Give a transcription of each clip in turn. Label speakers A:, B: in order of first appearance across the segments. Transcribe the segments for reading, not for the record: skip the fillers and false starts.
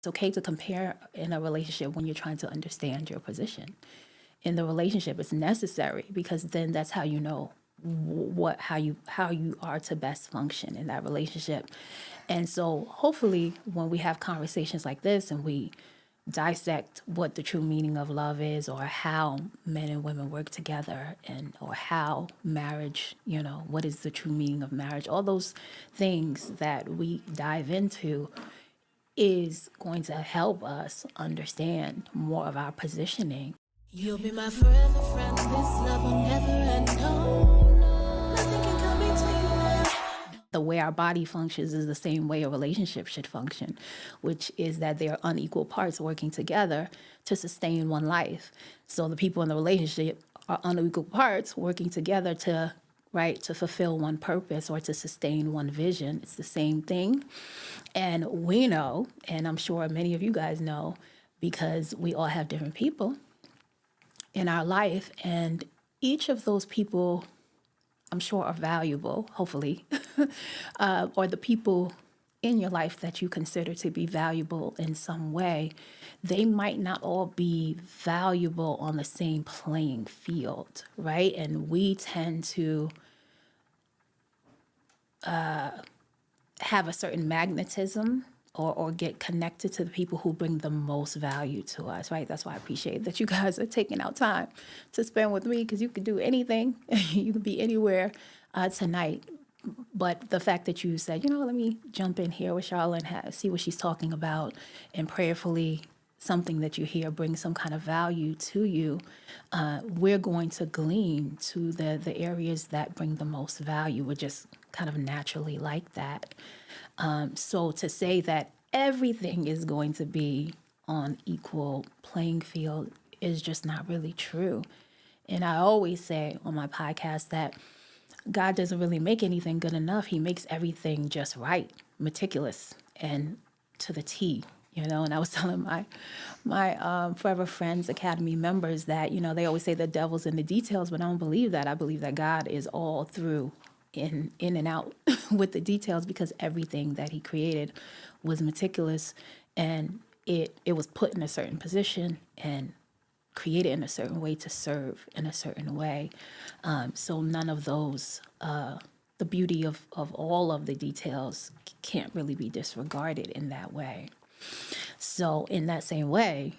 A: It's okay to compare in a relationship when you're trying to understand your position. In the relationship, it's necessary because then that's how you know how you are to best function in that relationship. And so hopefully when we have conversations like this and we dissect what the true meaning of love is, or how men and women work together, and or how marriage, what is the true meaning of marriage, all those things that we dive into is going to help us understand more of our positioning.
B: You'll be my forever friend. This love will never end. No, nothing can come between us.
A: The way our body functions is the same way a relationship should function, which is that they are unequal parts working together to sustain one life. So the people in the relationship are unequal parts working together to fulfill one purpose or to sustain one vision. It's the same thing. And we know, and I'm sure many of you guys know, because we all have different people in our life, and each of those people, I'm sure, are valuable, hopefully, or the people in your life that you consider to be valuable in some way, they might not all be valuable on the same playing field, right? And we tend to have a certain magnetism or get connected to the people who bring the most value to us, right? That's why I appreciate that you guys are taking out time to spend with me, because you can do anything. You can be anywhere tonight. But the fact that you said, let me jump in here with Sharla and see what she's talking about, and prayerfully something that you hear brings some kind of value to you, we're going to glean to the areas that bring the most value. We're just kind of naturally like that. So to say that everything is going to be on equal playing field is just not really true. And I always say on my podcast that God doesn't really make anything good enough. He makes everything just right, meticulous, and to the T. And I was telling my Forever Friends Academy members that, they always say the devil's in the details, but I don't believe that. I believe that God is all through, in and out with the details, because everything that he created was meticulous, and it was put in a certain position and created in a certain way to serve in a certain way. So none of those, the beauty of all of the details can't really be disregarded in that way. So in that same way,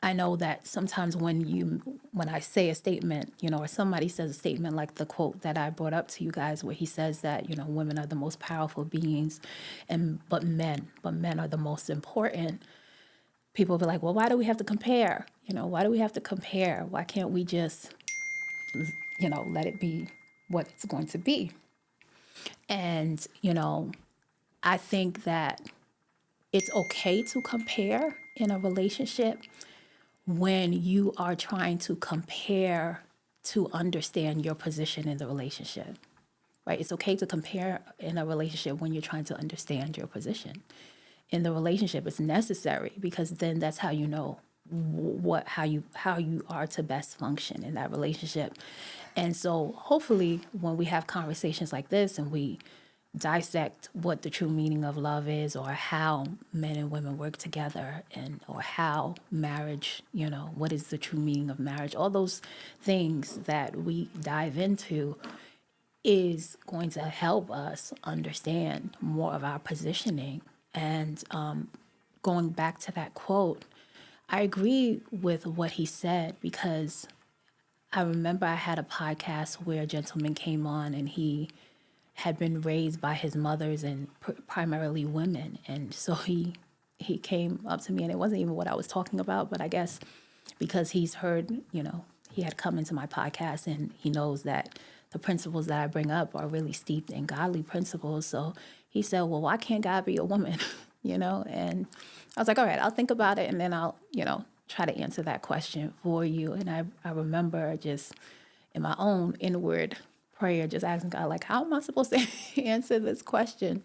A: I know that sometimes when I say a statement, or somebody says a statement like the quote that I brought up to you guys, where he says that, women are the most powerful beings, but men are the most important. People will be like, well, why do we have to compare? Why do we have to compare? Why can't we just, let it be what it's going to be? And, I think that it's okay to compare in a relationship when you are trying to compare to understand your position in the relationship, right? It's okay to compare in a relationship when you're trying to understand your position. In the relationship, it's necessary because then that's how you know how you are to best function in that relationship. And so hopefully when we have conversations like this and we dissect what the true meaning of love is, or how men and women work together, and or how marriage, what is the true meaning of marriage, all those things that we dive into is going to help us understand more of our positioning. And going back to that quote, I agree with what he said, because I remember I had a podcast where a gentleman came on and he had been raised by his mothers and primarily women. And so he came up to me, and it wasn't even what I was talking about, but I guess because he's heard, he had come into my podcast and he knows that the principles that I bring up are really steeped in godly principles. So he said, well, why can't God be a woman? And I was like, all right, I'll think about it, and then I'll, try to answer that question for you. And I remember just in my own inward prayer, just asking God, like, how am I supposed to answer this question?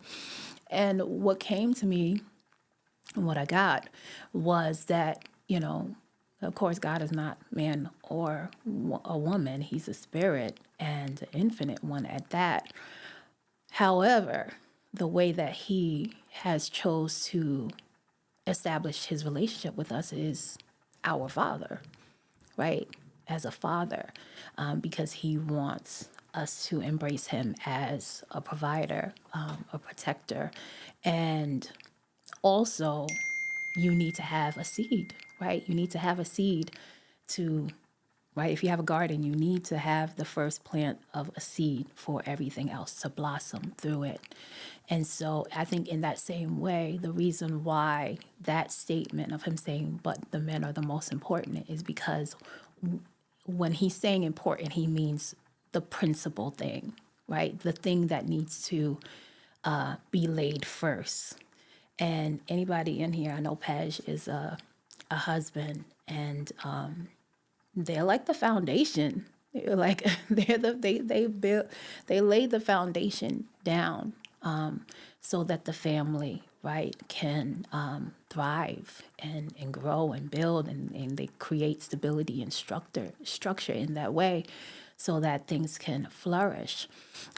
A: And what came to me and what I got was that, of course, God is not man or a woman. He's a spirit, and an infinite one at that. However, the way that he has chose to establish his relationship with us is our father, right? As a father, because he wants us to embrace him as a provider, a protector. And also, you need to have a seed, right? You need to have a seed to, right? If you have a garden, you need to have the first plant of a seed for everything else to blossom through it. And so I think in that same way, the reason why that statement of him saying, but the men are the most important, is because when he's saying important, he means the principal thing, right? The thing that needs to be laid first. And anybody in here, I know Pej is a husband, and they're like the foundation. They're like they lay the foundation down, so that the family, right, can thrive and grow and build, and they create stability and structure in that way, so that things can flourish.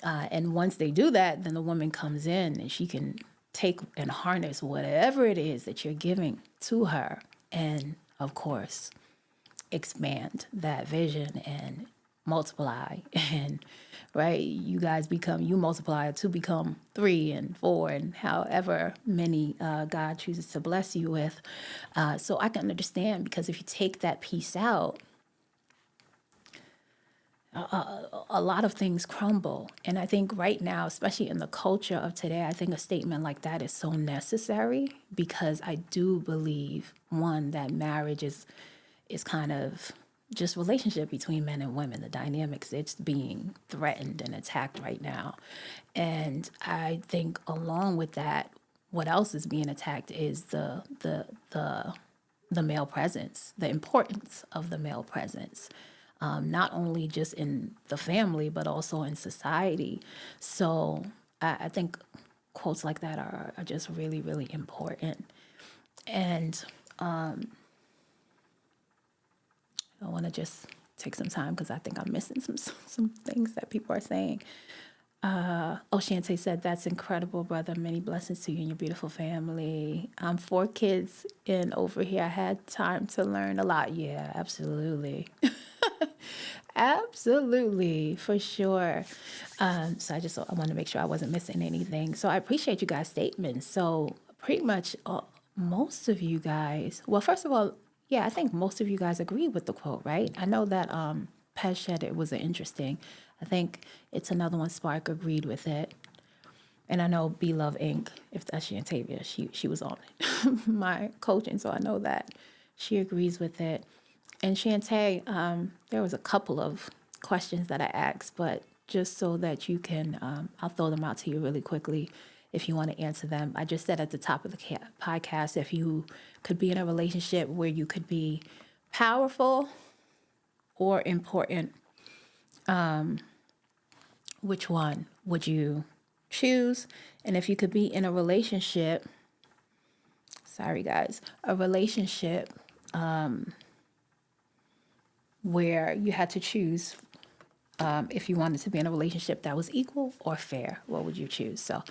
A: And once they do that, then the woman comes in and she can take and harness whatever it is that you're giving to her, and of course expand that vision and multiply. And right, you multiply to become 3 and 4 and however many God chooses to bless you with. So I can understand, because if you take that piece out, a lot of things crumble. And I think right now, especially in the culture of today, I think a statement like that is so necessary, because I do believe, one, that marriage is kind of just relationship between men and women, the dynamics, it's being threatened and attacked right now. And I think along with that, what else is being attacked is the male presence, the importance of the male presence, not only just in the family, but also in society. So I think quotes like that are just really, really important. And I want to just take some time, because I think I'm missing some things that people are saying. Shantae said, that's incredible, brother. Many blessings to you and your beautiful family. 4 kids in over here. I had time to learn a lot. Yeah, absolutely. Absolutely, for sure. So I want to make sure I wasn't missing anything. So I appreciate you guys' statements. So pretty much most of you guys, well, first of all, yeah, I think most of you guys agree with the quote, right? I know that Pez said it was interesting. I think it's another one, Spark agreed with it. And I know Be Love Inc., if that's Shantavia, she was on my coaching, so I know that she agrees with it. And Shantae, there was a couple of questions that I asked, but just so that you can, I'll throw them out to you really quickly if you want to answer them. I just said at the top of the podcast, if you could be in a relationship where you could be powerful or important, which one would you choose? And if you could be in a relationship, sorry guys, a relationship where you had to choose if you wanted to be in a relationship that was equal or fair, what would you choose? So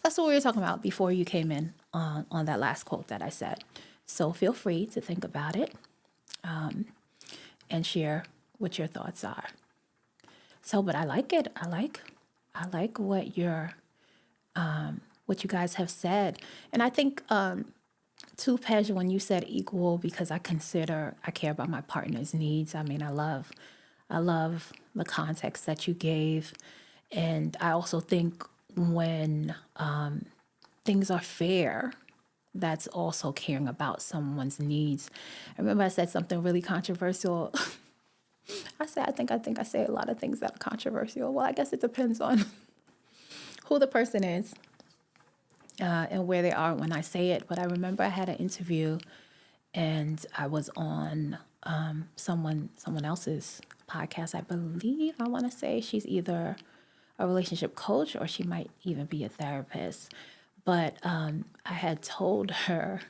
A: that's what we were talking about before you came in on that last quote that I said. So feel free to think about it and share what your thoughts are. So, but I like it. I like what you guys have said. And I think too, Pej, when you said equal, because I care about my partner's needs. I mean, I love the context that you gave. And I also think when things are fair, that's also caring about someone's needs. I remember I said something really controversial. I think I say a lot of things that are controversial. Well, I guess it depends on who the person is and where they are when I say it. But I remember I had an interview and I was on someone else's podcast. I believe, I want to say she's either a relationship coach or she might even be a therapist. But I had told her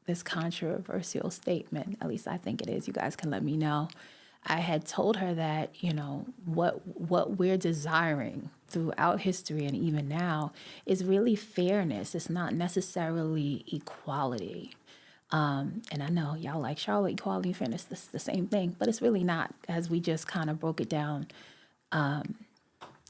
A: this controversial statement, at least I think it is. You guys can let me know. I had told her that, what we're desiring throughout history and even now is really fairness. It's not necessarily equality. And I know y'all like Charlotte, equality and fairness, this is the same thing, but it's really not, as we just kind of broke it down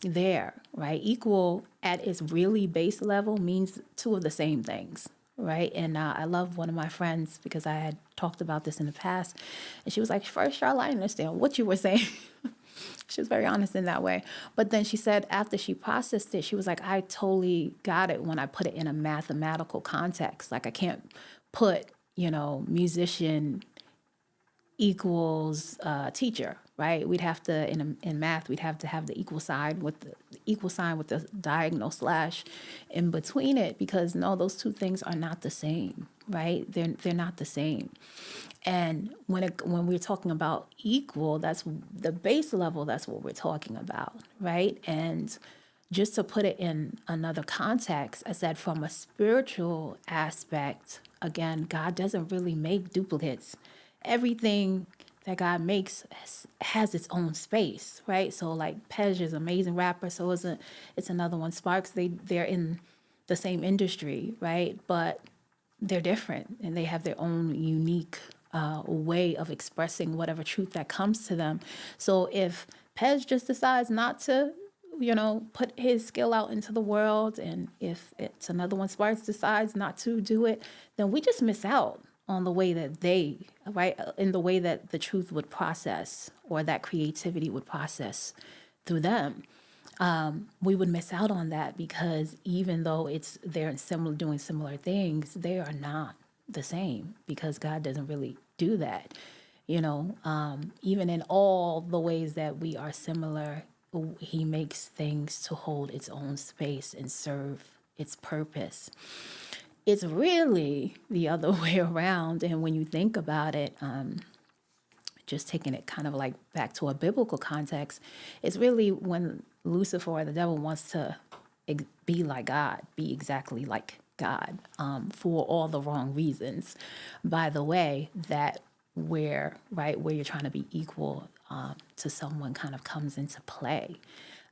A: there, right? Equal at its really base level means two of the same things, right? And I love one of my friends because I had talked about this in the past, and she was like, first, Charlotte, I understand what you were saying. She was very honest in that way. But then she said after she processed it, she was like, I totally got it when I put it in a mathematical context. Like I can't put, musician equals teacher, right? We'd have to in math we'd have to have the equal sign with the diagonal slash in between it, because no, those two things are not the same, right? They're not the same. And when we're talking about equal, that's the base level. That's what we're talking about, right? And just to put it in another context, I said from a spiritual aspect, again, God doesn't really make duplicates. Everything that God makes has its own space, right? So like Pej is an amazing rapper, so it's another one. Sparks, they're in the same industry, right? But they're different and they have their own unique way of expressing whatever truth that comes to them. So if Pej just decides not to, put his skill out into the world, and if it's another one, Sparks, decides not to do it, then we just miss out on the way that in the way that the truth would process or that creativity would process through them. We would miss out on that because even though they're doing similar things, they are not the same, because God doesn't really do that. Even in all the ways that we are similar, he makes things to hold its own space and serve its purpose. It's really the other way around. And when you think about it, just taking it kind of like back to a biblical context, it's really when Lucifer or the devil wants to be like God, be exactly like God, for all the wrong reasons. By the way, that where you're trying to be equal to someone kind of comes into play.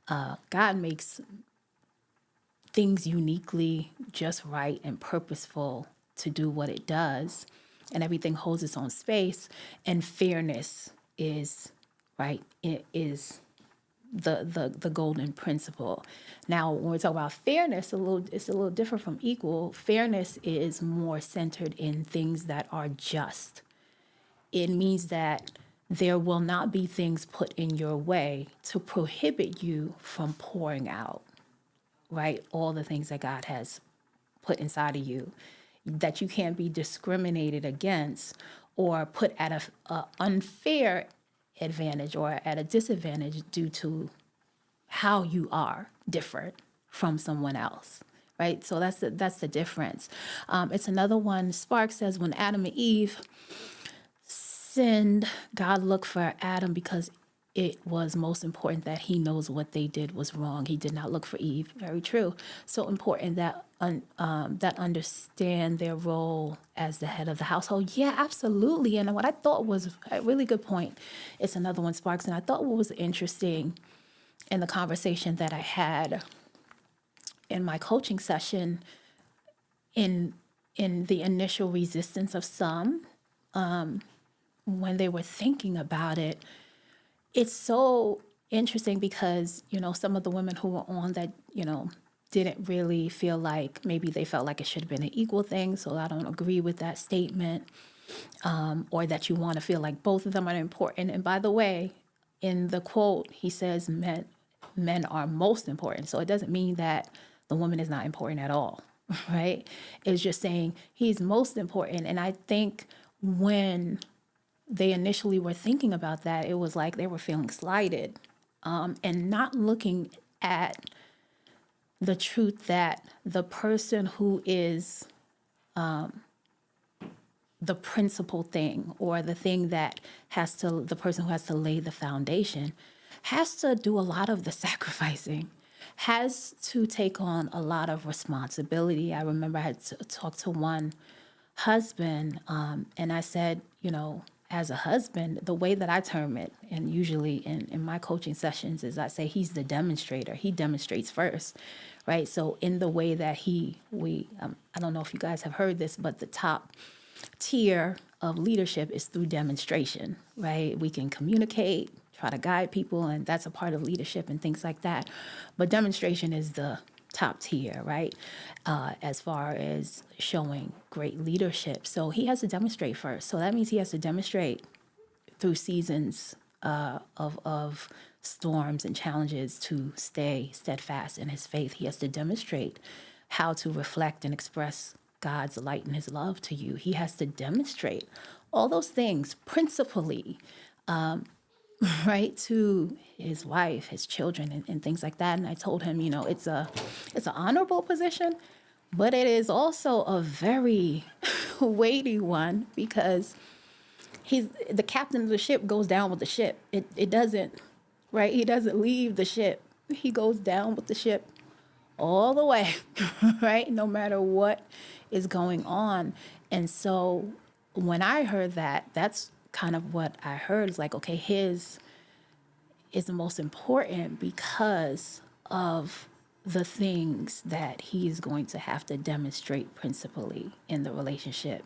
A: God makes things uniquely just right and purposeful to do what it does, and everything holds its own space, and fairness is right. It is the golden principle. Now, when we talk about fairness, it's a little different from equal. Fairness is more centered in things that are just. It means that there will not be things put in your way to prohibit you from pouring out, right? All the things that God has put inside of you, that you can't be discriminated against or put at a unfair advantage or at a disadvantage due to how you are different from someone else, right? So that's the difference. It's another one. Spark says when Adam and Eve sinned, God looked for Adam because it was most important that he knows what they did was wrong. He did not look for Eve. Very true. So important that that understand their role as the head of the household. Yeah, absolutely. And what I thought was a really good point. It's another one, Sparks. And I thought what was interesting in the conversation that I had in my coaching session, in the initial resistance of some, when they were thinking about it, it's so interesting because, some of the women who were on that, didn't really feel like, maybe they felt like it should have been an equal thing. So I don't agree with that statement, or that you want to feel like both of them are important. And by the way, in the quote, he says men are most important. So it doesn't mean that the woman is not important at all, right? It's just saying he's most important. And I think when they initially were thinking about that, it was like they were feeling slighted, and not looking at the truth that the person who is the principal thing, or the thing that the person who has to lay the foundation, has to do a lot of the sacrificing, has to take on a lot of responsibility. I remember I had to talk to one husband, and I said, as a husband, the way that I term it, and usually in my coaching sessions, is I say he's the demonstrator. He demonstrates first, right? So in the way that I don't know if you guys have heard this, but the top tier of leadership is through demonstration, right? We can communicate, try to guide people, and that's a part of leadership and things like that. But demonstration is the top tier, right? As far as showing great leadership. So he has to demonstrate first. So that means he has to demonstrate through seasons of storms and challenges to stay steadfast in his faith. He has to demonstrate how to reflect and express God's light and his love to you. He has to demonstrate all those things principally, right, to his wife, his children, and things like that. And I told him, it's an honorable position, but it is also a very weighty one, because he's the captain of the ship goes down with the ship. It doesn't, right? He doesn't leave the ship. He goes down with the ship all the way, right? No matter what is going on. And so when I heard that, that's kind of what I heard. Is like, okay, his is the most important because of the things that he's going to have to demonstrate principally in the relationship,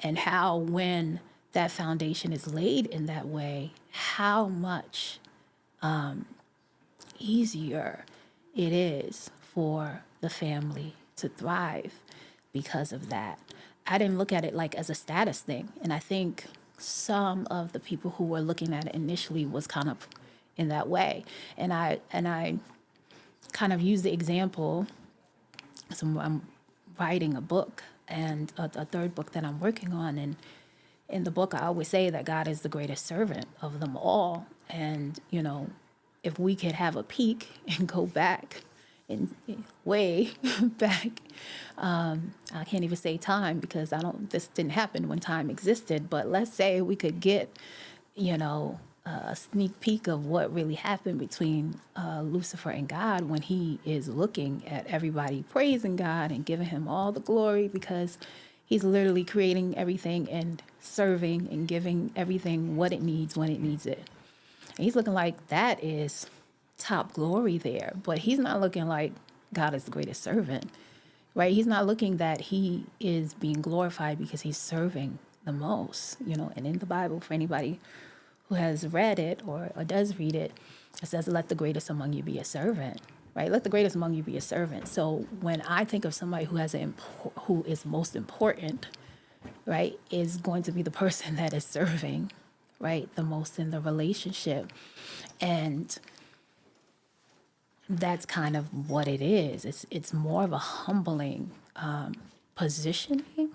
A: and how when that foundation is laid in that way, how much easier it is for the family to thrive because of that. I didn't look at it like as a status thing. And I think some of the people who were looking at it initially was kind of in that way. And I kind of used the example. So I'm writing a book, and a third book that I'm working on. And in the book, I always say that God is the greatest servant of them all. And, if we could have a peek and go back and way back, I can't even say time, because this didn't happen when time existed, but let's say we could get, a sneak peek of what really happened between Lucifer and God, when he is looking at everybody praising God and giving him all the glory, because he's literally creating everything and serving and giving everything what it needs when it needs it. And he's looking like that is top glory there, but he's not looking like God is the greatest servant, right? He's not looking that he is being glorified because he's serving the most, and in the Bible, for anybody who has read it or does read it, it says, let the greatest among you be a servant, right? Let the greatest among you be a servant. So when I think of somebody who is most important, right, is going to be the person that is serving, right, the most in the relationship. And that's kind of what it is. It's more of a humbling positioning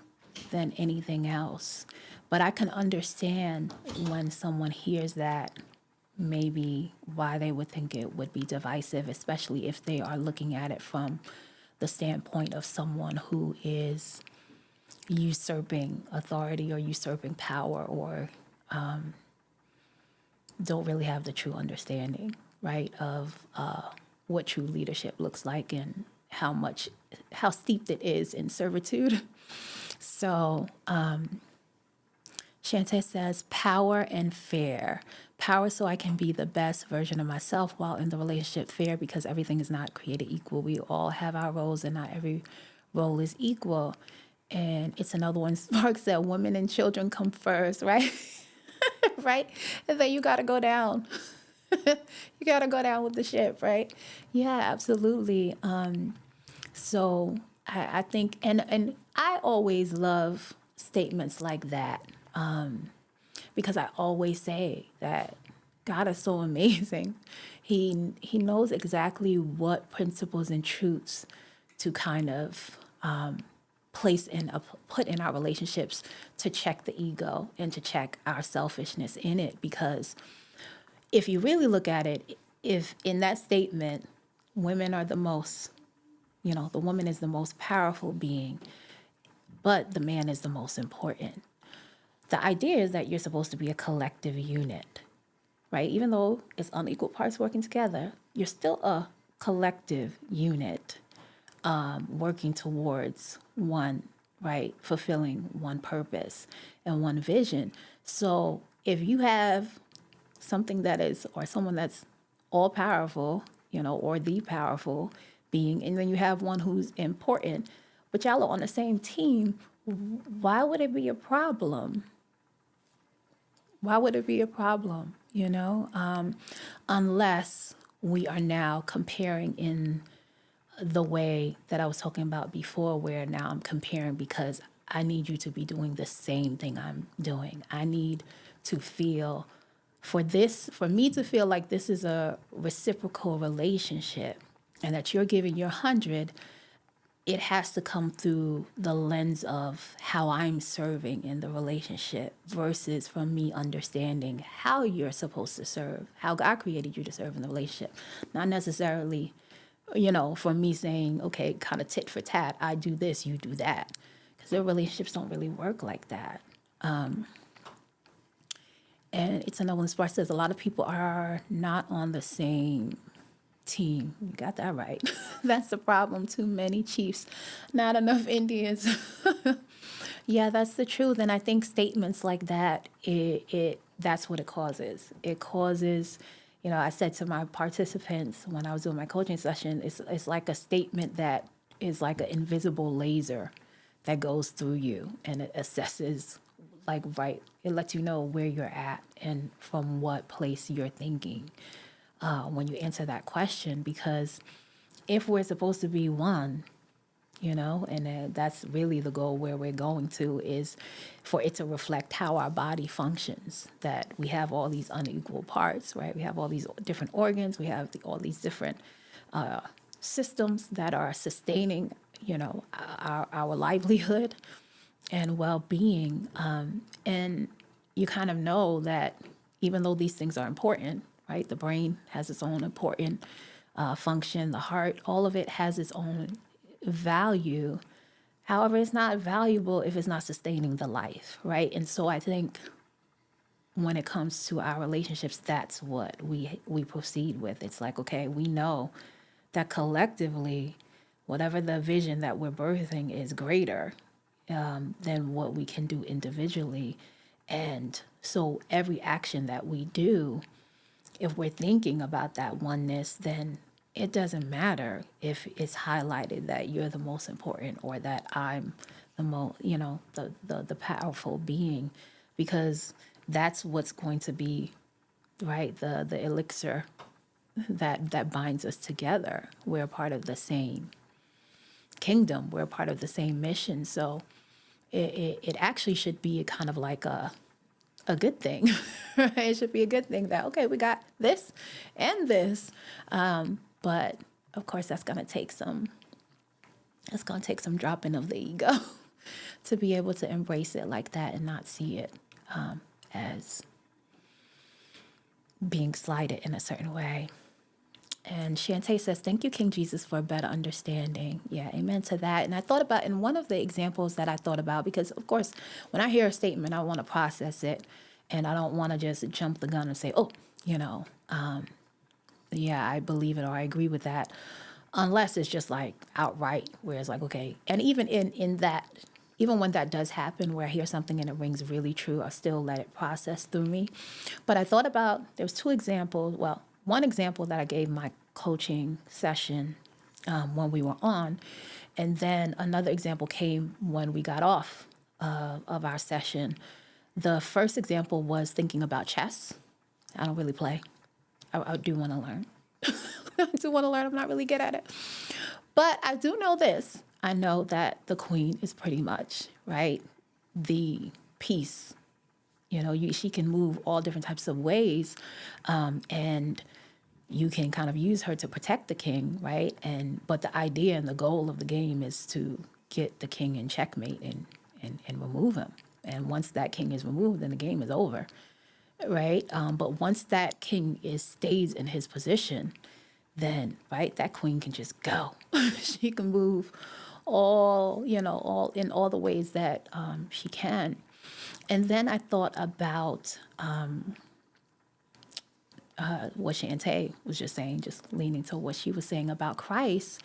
A: than anything else. But I can understand when someone hears that, maybe why they would think it would be divisive, especially if they are looking at it from the standpoint of someone who is usurping authority or usurping power, or don't really have the true understanding, right, of what true leadership looks like, and how steeped it is in servitude. So Shantae says, power and fair. Power so I can be the best version of myself while in the relationship. Fair because everything is not created equal. We all have our roles, and not every role is equal. And it's another one. Sparks said, women and children come first, right? Right? And then you got to go down. You got to go down with the ship, right? Yeah, absolutely. So I think, and I always love statements like that, because I always say that God is so amazing. He knows exactly what principles and truths to kind of put in our relationships to check the ego and to check our selfishness in it. Because if you really look at it, if in that statement, women are the most, the woman is the most powerful being, but the man is the most important. The idea is that you're supposed to be a collective unit, right? Even though it's unequal parts working together, you're still a collective unit, working towards one right? Fulfilling one purpose and one vision. So if you have something that is, or someone that's all powerful, or the powerful being, and then you have one who's important, but y'all are on the same team, why would it be a problem? Why would it be a problem? Unless we are now comparing in the way that I was talking about before, where now I'm comparing because I need you to be doing the same thing I'm doing. I need to feel for me to feel like this is a reciprocal relationship and that you're giving your 100, it has to come through the lens of how I'm serving in the relationship versus from me understanding how you're supposed to serve, how God created you to serve in the relationship. Not necessarily, for me saying, okay, kind of tit for tat, I do this, you do that. Because their relationships don't really work like that. And it's another one as far as says a lot of people are not on the same team. You got that right. That's the problem. Too many chiefs, not enough Indians. Yeah, that's the truth. And I think statements like that, that's what it causes. It causes, I said to my participants when I was doing my coaching session, it's like a statement that is like an invisible laser that goes through you and it assesses it lets you know where you're at and from what place you're thinking when you answer that question. Because if we're supposed to be one, and that's really the goal where we're going to, is for it to reflect how our body functions, that we have all these unequal parts, right? We have all these different organs, we have all these different systems that are sustaining, our livelihood and well-being. And you kind of know that even though these things are important, right? The brain has its own important function, the heart, all of it has its own value. However, it's not valuable if it's not sustaining the life, right? And so I think when it comes to our relationships, that's what we proceed with. It's like, okay, we know that collectively, whatever the vision that we're birthing is greater than what we can do individually. And so every action that we do, if we're thinking about that oneness, then it doesn't matter if it's highlighted that you're the most important or that I'm the most, the powerful being, because that's what's going to be, right, the elixir that binds us together. We're part of the same kingdom. We're part of the same mission. So it actually should be kind of like a good thing. Right? It should be a good thing that, okay, we got this and this. But of course, that's going to take some dropping of the ego to be able to embrace it like that and not see it as being slighted in a certain way. And Shantae says, thank you, King Jesus, for a better understanding. Yeah, amen to that. And I thought about, in one of the examples that I thought about, because of course, when I hear a statement, I want to process it. And I don't want to just jump the gun and say, oh, yeah, I believe it or I agree with that. Unless it's just like outright, where it's like, okay. And even in that, even when that does happen, where I hear something and it rings really true, I still let it process through me. But I thought about, there was two examples. Well, one example that I gave my coaching session when we were on, and then another example came when we got off of our session. The first example was thinking about chess. I don't really play. I do want to learn. I do want to learn. I'm not really good at it. But I do know this. I know that the queen is pretty much, right, the piece. She can move all different types of ways, and you can kind of use her to protect the king, right? But the idea and the goal of the game is to get the king in checkmate and remove him. And once that king is removed, then the game is over, right? But once that king stays in his position, then, right, that queen can just go. She can move all in all the ways that she can. And then I thought about what Shantae was just saying, just leaning to what she was saying about Christ.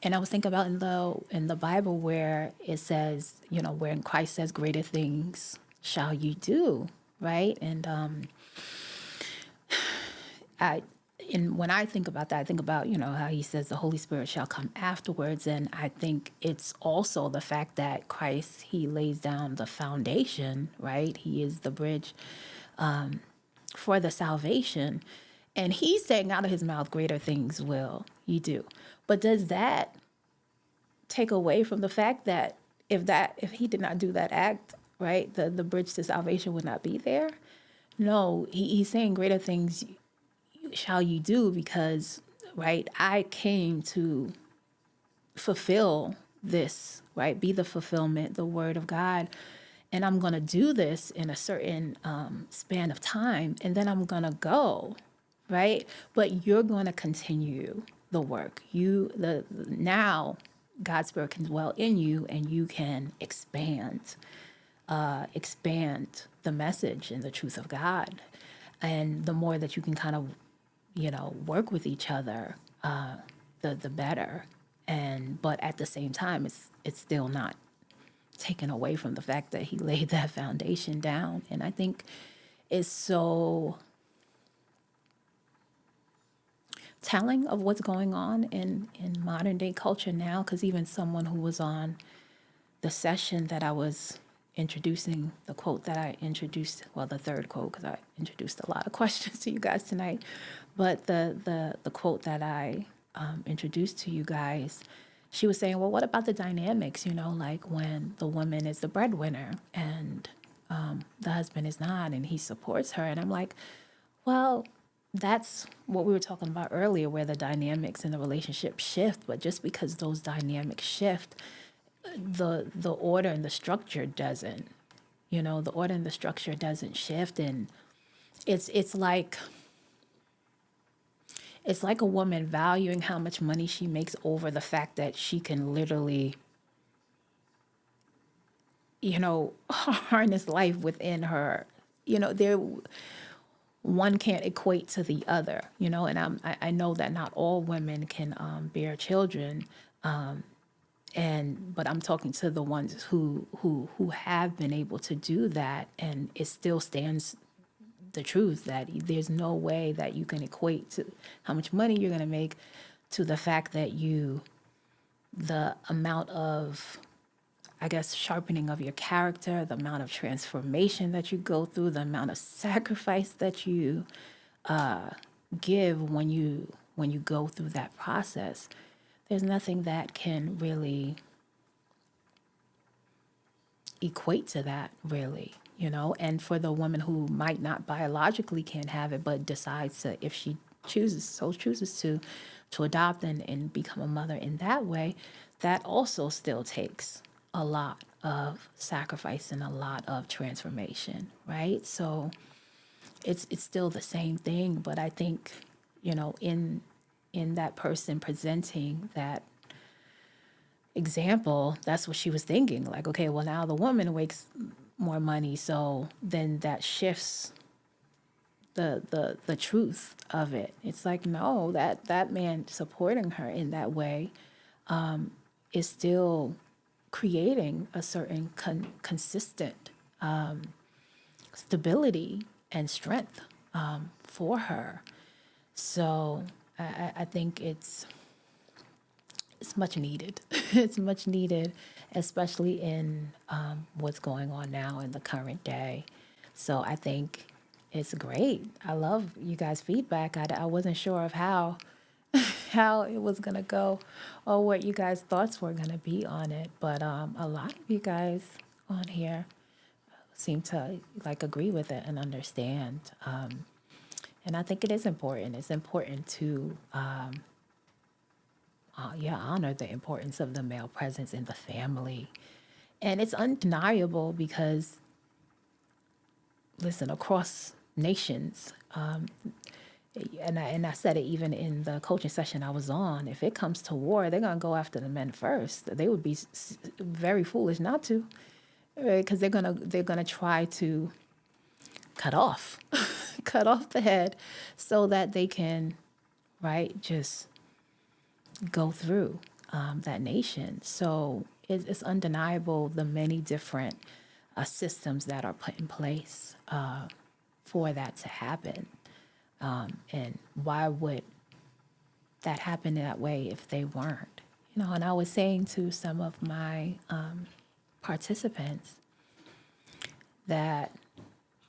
A: And I was thinking about in the Bible where it says, you know, when Christ says, "Greater things shall you do," right? And I and when I think about that, I think about, you know, how he says the Holy Spirit shall come afterwards. And I think it's also the fact that Christ, he lays down the foundation, right? He is the bridge for the salvation. And he's saying out of his mouth, greater things will you do. But does that take away from the fact that if he did not do that act, right, the bridge to salvation would not be there? No, he's saying greater things shall you do because, right, I came to fulfill this, right, be the fulfillment, the word of God. And I'm going to do this in a certain span of time, and then I'm going to go, right? But you're going to continue the work. Now God's Spirit can dwell in you, and you can expand the message and the truth of God. And the more that you can kind of, you know, work with each other, the better. But at the same time, it's still not taken away from the fact that he laid that foundation down. And I think it's so telling of what's going on in modern day culture now, because even someone who was on the session that I was introducing, the quote that I introduced, well, the third quote, because I introduced a lot of questions to you guys tonight, but the quote that I introduced to you guys, she was saying, well, what about the dynamics, you know, like when the woman is the breadwinner and the husband is not, and he supports her. And I'm like, well, that's what we were talking about earlier, where the dynamics in the relationship shift. But just because those dynamics shift, the order and the structure doesn't. You know, the order and the structure doesn't shift. And it's like a woman valuing how much money she makes over the fact that she can literally, you know, harness life within her. You know, one can't equate to the other, you know, and I know that not all women can bear children, but I'm talking to the ones who have been able to do that, and it still stands the truth that there's no way that you can equate to how much money you're going to make to the fact that the amount of, I guess, sharpening of your character, the amount of transformation that you go through, the amount of sacrifice that you give when you go through that process. There's nothing that can really equate to that, really, you know. And for the woman who might not biologically can have it, but decides to, if she chooses to adopt and become a mother in that way, that also still takes a lot of sacrifice and a lot of transformation, right? So it's still the same thing, but I think, you know, in that person presenting that example, that's what she was thinking. Like, okay, well, now the woman makes more money, so then that shifts the truth of it. It's like, no, that man supporting her in that way is still creating a certain consistent stability and strength for her. So I think it's much needed. It's much needed, especially in what's going on now in the current day. So I think it's great. I love you guys' feedback. I wasn't sure of how it was gonna go or what you guys' thoughts were gonna be on it, but a lot of you guys on here seem to like agree with it and understand. And I think it is important. It's important to honor the importance of the male presence in the family. And it's undeniable because, listen, across nations, and I said it even in the coaching session I was on, if it comes to war, they're going to go after the men first. They would be very foolish not to, because they're going to try to cut off, cut off the head so that they can, right, just go through that nation. So it's undeniable the many different systems that are put in place for that to happen. And why would that happen that way if they weren't? You know, and I was saying to some of my participants that,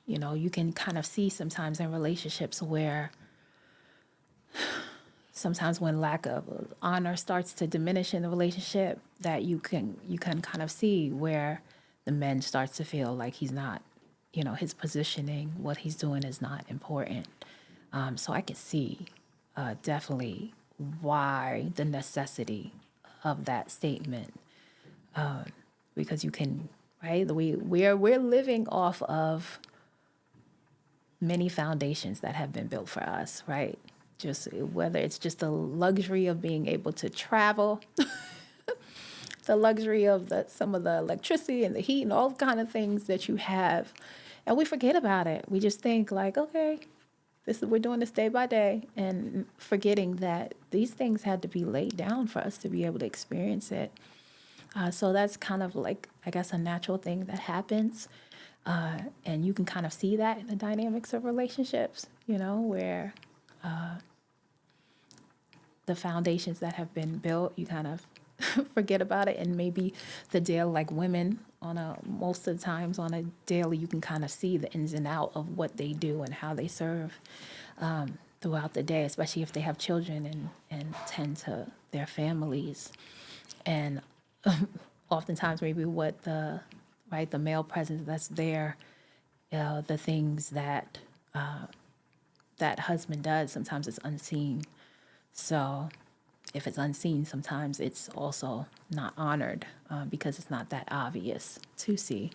A: you know, you can kind of see sometimes in relationships where sometimes when lack of honor starts to diminish in the relationship, that you can kind of see where the man starts to feel like he's not, you know, his positioning, what he's doing is not important. So I can see definitely why the necessity of that statement, because you can, right? We're living off of many foundations that have been built for us, right? Just whether it's just the luxury of being able to travel, the luxury of some of the electricity and the heat and all kind of things that you have, and we forget about it. We just think like, okay, we're doing this day by day, and forgetting that these things had to be laid down for us to be able to experience it. So that's kind of like, I guess, a natural thing that happens. And you can kind of see that in the dynamics of relationships, you know, where the foundations that have been built, you kind of forget about it. And maybe the daily, like women most of the times on a daily, you can kind of see the ins and out of what they do and how they serve throughout the day, especially if they have children and tend to their families. And oftentimes maybe what the male presence that's there, the things that that husband does, sometimes it's unseen. So if it's unseen, sometimes it's also not honored because it's not that obvious to see.